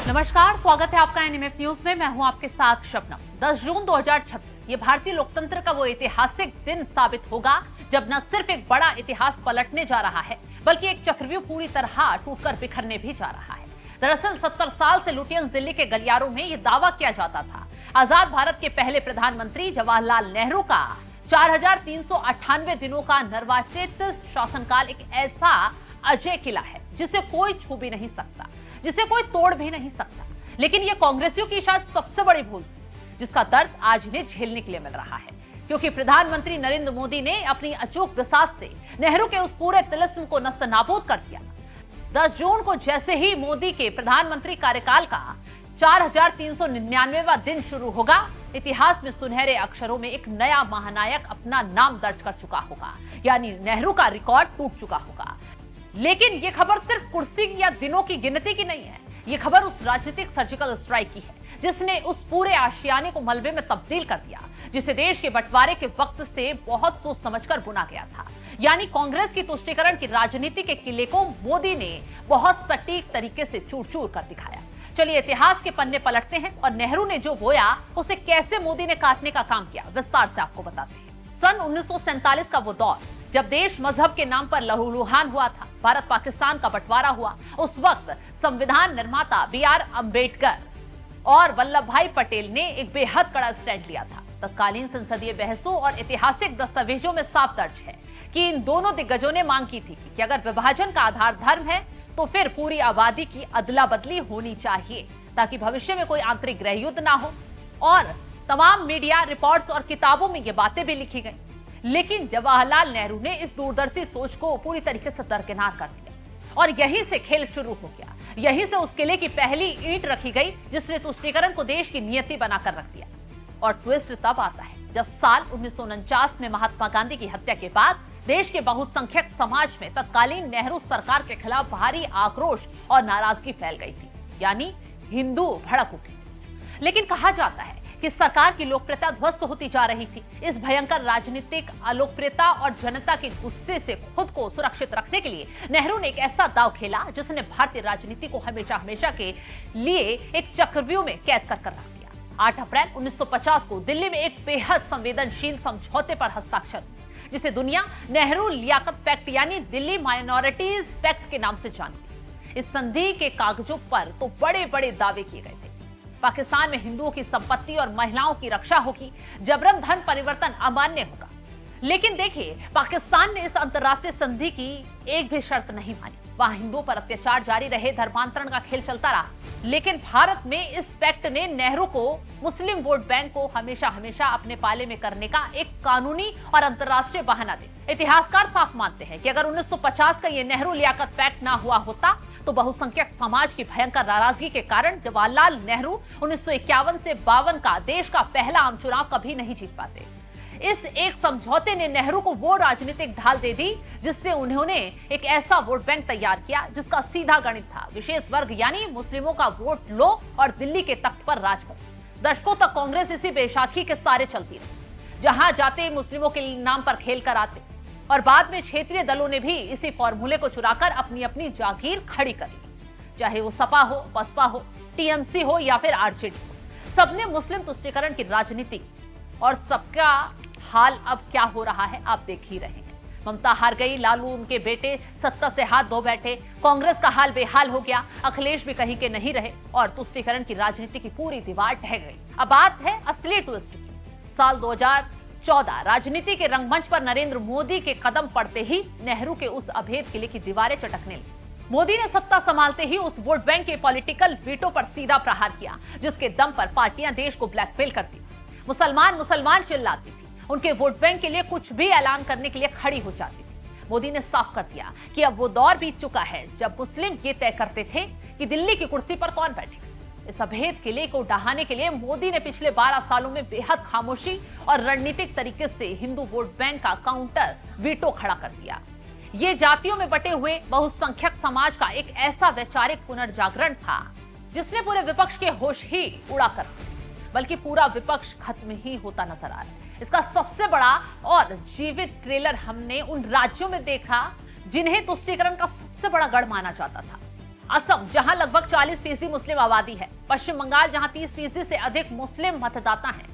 नमस्कार, स्वागत है आपका एनएमएफ न्यूज में। मैं हूं आपके साथ शबनम। 10 जून 2026 ये भारतीय लोकतंत्र का वो ऐतिहासिक दिन साबित होगा जब न सिर्फ एक बड़ा इतिहास पलटने जा रहा है बल्कि एक चक्रव्यूह पूरी तरह टूटकर बिखरने भी जा रहा है। दरअसल 70 साल से लुटियंस दिल्ली के गलियारों में ये दावा किया जाता था आजाद भारत के पहले प्रधानमंत्री जवाहरलाल नेहरू का 4398 दिनों का निर्वाचित शासनकाल एक ऐसा अजय किला है जिसे कोई छू भी नहीं सकता, जिसे कोई तोड़ भी नहीं सकता। लेकिन यह कांग्रेसियों की शायद सबसे बड़ी भूल थी जिसका दर्द आज इन्हें झेलने के लिए मिल रहा है, क्योंकि प्रधानमंत्री नरेंद्र मोदी ने अपनी अचूक बिसात से नेहरू के उस पूरे तिलिस्म को नस्तनाबूद कर दिया। 10 जून को जैसे ही मोदी के प्रधानमंत्री कार्यकाल का 4399वां दिन शुरू होगा, इतिहास में सुनहरे अक्षरों में एक नया महानायक अपना नाम दर्ज कर चुका होगा, यानी नेहरू का रिकॉर्ड टूट चुका होगा। लेकिन यह खबर सिर्फ कुर्सी या दिनों की गिनती की नहीं है, ये खबर उस राजनीतिक सर्जिकल स्ट्राइक की है जिसने उस पूरे आशियाने को मलबे में तब्दील कर दिया, जिसे देश के बंटवारे के वक्त से बहुत सोच समझकर बुना गया था। यानी कांग्रेस की तुष्टीकरण की राजनीति के किले को मोदी ने बहुत सटीक तरीके से चूर चूर कर दिखाया। चलिए इतिहास के पन्ने पलटते हैं और नेहरू ने जो बोया उसे कैसे मोदी ने काटने का काम किया, विस्तार से आपको बताते हैं। सन 1947 का वो दौर जब देश मजहब के नाम पर लहूलुहान हुआ था, भारत पाकिस्तान का बंटवारा हुआ। उस वक्त संविधान निर्माता BR अम्बेडकर और वल्लभ भाई पटेल ने एक बेहद कड़ा स्टैंड लिया था। तत्कालीन संसदीय बहसों और ऐतिहासिक दस्तावेजों में साफ दर्ज है कि इन दोनों दिग्गजों ने मांग की थी कि अगर विभाजन का आधार धर्म है तो फिर पूरी आबादी की अदला बदली होनी चाहिए ताकि भविष्य में कोई आंतरिक गृह युद्ध ना हो। और तमाम मीडिया रिपोर्ट्स और किताबों में ये बातें भी लिखी गई। लेकिन जवाहरलाल नेहरू ने इस दूरदर्शी सोच को पूरी तरीके से दरकिनार कर दिया और यहीं से खेल शुरू हो गया। यहीं से उस किले की पहली ईंट रखी गई जिसने तुष्टीकरण को देश की नियति बनाकर रख दिया। और ट्विस्ट तब आता है जब साल 1949 में महात्मा गांधी की हत्या के बाद देश के बहुसंख्यक समाज में तत्कालीन नेहरू सरकार के खिलाफ भारी आक्रोश और नाराजगी फैल गई थी, यानी हिंदू भड़क उठे। लेकिन कहा जाता है कि सरकार की लोकप्रियता ध्वस्त होती जा रही थी। इस भयंकर राजनीतिक अलोकप्रियता और जनता के गुस्से से खुद को सुरक्षित रखने के लिए नेहरू ने एक ऐसा दांव खेला जिसने भारतीय राजनीति को हमेशा हमेशा के लिए एक चक्रव्यूह में कैद कर रख दिया। 8 अप्रैल 1950 को दिल्ली में एक बेहद संवेदनशील समझौते पर हस्ताक्षर हुए जिसे दुनिया नेहरू लियाकत पैक्ट यानी दिल्ली माइनॉरिटीज पैक्ट के नाम से जानती। इस संधि के कागजों पर तो बड़े बड़े दावे किए गए थे। पाकिस्तान में हिंदुओं की संपत्ति और महिलाओं की रक्षा होगी, जबरन धन परिवर्तन अमान्य होगा। लेकिन देखिए, पाकिस्तान ने इस अंतर्राष्ट्रीय संधि की एक भी शर्त नहीं मानी। वहां हिंदुओं पर अत्याचार जारी रहे, धर्मांतरण का खेल चलता रहा। लेकिन भारत में इस पैक्ट ने नेहरू को मुस्लिम वोट बैंक को हमेशा हमेशा अपने पाले में करने का एक कानूनी और अंतर्राष्ट्रीय बहाना दे। इतिहासकार साफ मानते हैं कि अगर 1950 का ये नेहरू लियाकत पैक्ट ना हुआ होता तो बहुसंख्यक समाज की भयंकर नाराजगी के कारण जवाहरलाल नेहरू 1951 से 52 का देश का पहला आम चुनाव कभी नहीं जीत पाते। इस एक समझौते ने नेहरू को वो राजनीतिक ढाल दे दी जिससे उन्होंने एक ऐसा वोट बैंक तैयार किया जिसका सीधा गणित था विशेष वर्ग यानी मुस्लिमों का वोट लो और दिल्ली के तख्त पर राज करो। दशकों तक कांग्रेस इसी बेशाखी के सारे चलती रही, जहां जाते मुस्लिमों के नाम पर खेल कर आते और बाद में क्षेत्रीय दलों ने भी इसी फॉर्मूले को चुराकर अपनी अपनी जागीर खड़ी कर ली। चाहे वो सपा हो, बसपा हो, TMC हो या फिर RJD हो, सबने मुस्लिम तुष्टीकरण की राजनीति की और सबका हाल अब क्या हो रहा है आप देख ही रहे हैं। ममता हार गई, लालू उनके बेटे सत्ता से हाथ धो बैठे, कांग्रेस का हाल बेहाल हो गया, अखिलेश भी कहीं के नहीं रहे और तुष्टीकरण की राजनीति की पूरी दीवार ढह गई। अब बात है असली ट्विस्ट की। साल 2014 राजनीति के रंगमंच पर नरेंद्र मोदी के कदम पड़ते ही नेहरू के उस अभेद किले की दीवारें चटकने लगी। मोदी ने सत्ता संभालते ही उस वोट बैंक के पॉलिटिकल वीटो पर सीधा प्रहार किया जिसके दम पर पार्टियां देश को ब्लैकमेल करती। मुसलमान चिल्लाती थी, उनके वोट बैंक के लिए कुछ भी ऐलान करने के लिए खड़ी हो जाती थी। मोदी ने साफ कर दिया कि अब वो दौर बीत चुका है जब मुस्लिम ये तय करते थे कि दिल्ली की कुर्सी पर कौन बैठेगा। इस अभेद किले को ढहाने के लिए मोदी ने पिछले 12 सालों में बेहद खामोशी और रणनीतिक तरीके से हिंदू वोट बैंक का काउंटर वीटो खड़ा कर दिया। ये जातियों में बटे हुए बहुसंख्यक समाज का एक ऐसा वैचारिक पुनर्जागरण था जिसने पूरे विपक्ष के होश ही उड़ा कर, बल्कि पूरा विपक्ष खत्म ही होता नजर आ रहा है। इसका सबसे बड़ा और जीवित ट्रेलर हमने उन राज्यों में देखा जिन्हें तुष्टीकरण का सबसे बड़ा गढ़ माना जाता था। असम जहां लगभग 40% मुस्लिम आबादी है, पश्चिम बंगाल जहां 30% से अधिक मुस्लिम मतदाता हैं,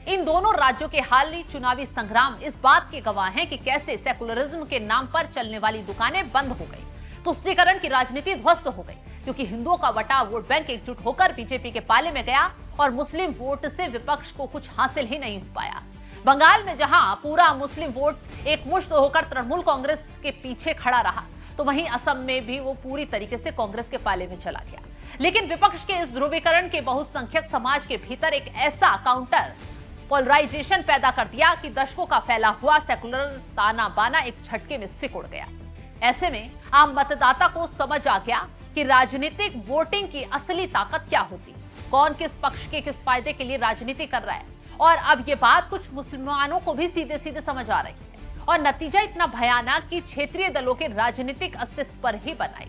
इन दोनों राज्यों के हाल चुनावी संग्राम इस बात के गवाह हैं कि कैसे सेकुलरिज्म के नाम पर चलने वाली दुकानें बंद हो गई, तुष्टीकरण की राजनीति ध्वस्त हो गई, क्योंकि हिंदुओं का बटा वोट बैंक एकजुट होकर बीजेपी के पाले में गया और मुस्लिम वोट से विपक्ष को कुछ हासिल ही नहीं हो पाया। बंगाल में जहां पूरा मुस्लिम वोट एक मुश्त होकर तृणमूल कांग्रेस के पीछे खड़ा रहा, तो वहीं असम में भी वो पूरी तरीके से कांग्रेस के पाले में चला गया। लेकिन विपक्ष के इस ध्रुवीकरण के बहुसंख्यक समाज के भीतर एक ऐसा काउंटर पोलराइजेशन पैदा कर दिया कि दशकों का फैला हुआ सेकुलर ताना बाना एक झटके में सिकुड़ गया। ऐसे में आम मतदाता को समझ आ गया कि राजनीतिक वोटिंग की असली ताकत क्या होती, कौन किस पक्ष के किस फायदे के लिए राजनीति कर रहा है। और अब ये बात कुछ मुसलमानों को भी सीधे सीधे समझ आ रही है और नतीजा इतना भयानक कि क्षेत्रीय दलों के राजनीतिक अस्तित्व पर ही बनाई।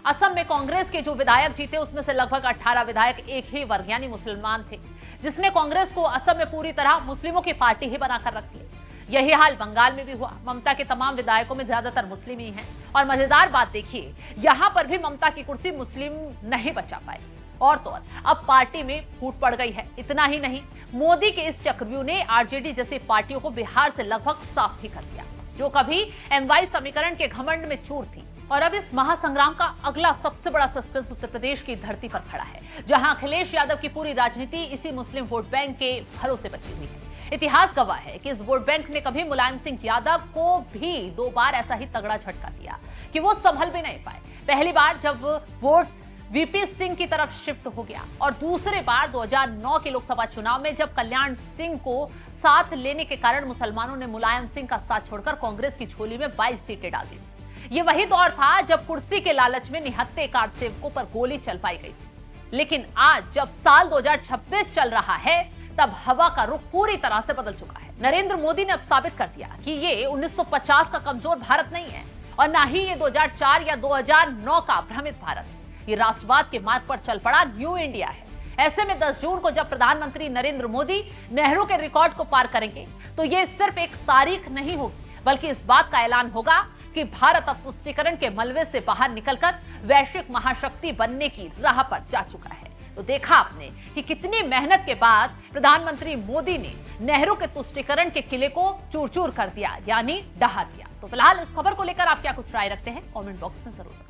असम में कांग्रेस के जो विधायक जीते उसमें से लगभग 18 विधायक एक ही वर्ग यानी मुसलमान थे, जिसने कांग्रेस को असम में पूरी तरह मुस्लिमों की पार्टी ही बनाकर रख दिया। यही हाल बंगाल में भी हुआ। ममता के तमाम विधायकों में ज्यादातर मुस्लिम ही हैं और मजेदार बात देखिए, यहां पर भी ममता की कुर्सी मुस्लिम नहीं बचा पाए और तो और अब पार्टी में फूट पड़ गई है। इतना ही नहीं, मोदी के इस चक्रव्यूह ने आरजेडी जैसी पार्टियों को बिहार से लगभग साफ ही कर दिया, जो कभी एमवाई समीकरण के घमंड में चूर थी। और अब इस महासंग्राम का अगला सबसे बड़ा सस्पेंस उत्तर प्रदेश की धरती पर खड़ा है, जहां अखिलेश यादव की पूरी राजनीति इसी मुस्लिम वोट बैंक के भरोसे बची हुई है। इतिहास गवाह है कि इस वोट बैंक ने कभी मुलायम सिंह यादव को भी 2 बार ऐसा ही तगड़ा झटका दिया कि वो संभल भी नहीं पाए। पहली बार जब वोट वीपी सिंह की तरफ शिफ्ट हो गया और दूसरे बार 2009 के लोकसभा चुनाव में जब कल्याण सिंह को साथ लेने के कारण मुसलमानों ने मुलायम सिंह का साथ छोड़कर कांग्रेस की झोली में 22 सीटें डाल दी। ये वही दौर था जब कुर्सी के लालच में निहत्थे कार सेवकों पर गोली चल पाई गई थी। लेकिन आज जब साल 2026 चल रहा है, तब हवा का रुख पूरी तरह से बदल चुका है। नरेंद्र मोदी ने अब साबित कर दिया कि ये 1950 का कमजोर भारत नहीं है और ना ही ये 2004 या 2009 का भ्रमित भारत है। ये राष्ट्रवाद के मार्ग पर चल पड़ा न्यू इंडिया है। ऐसे में 10 जून को जब प्रधानमंत्री नरेंद्र मोदी नेहरू के रिकॉर्ड को पार करेंगे, तो ये सिर्फ एक तारीख नहीं होगी, बल्कि इस बात का ऐलान होगा कि भारत अब तुष्टीकरण के मलबे से बाहर निकलकर वैश्विक महाशक्ति बनने की राह पर जा चुका है। तो देखा आपने कि कितनी मेहनत के बाद प्रधानमंत्री मोदी ने नेहरू के तुष्टीकरण के किले को चूर चूर कर दिया, यानी ढहा दिया। तो फिलहाल इस खबर को लेकर आप क्या कुछ राय रखते हैं, कमेंट बॉक्स में जरूर